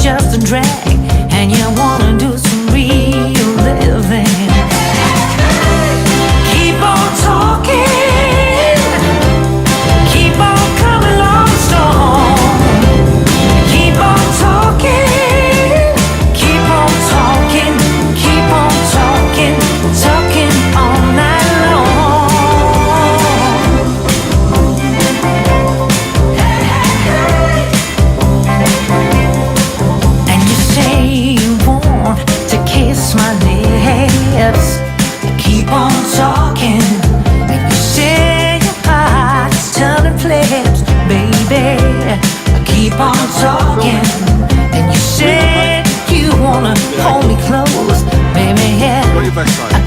just a drag, and you wanna do some real living. Keep on talking, keep on coming on strong. Keep on talking, keep on talking, keep on talking, talking all night long. And you say you want to kiss my lips. Keep on talking, and you say your heart's turning flips, baby. Keep on talking, and you say you wanna hold me close, baby. Yeah.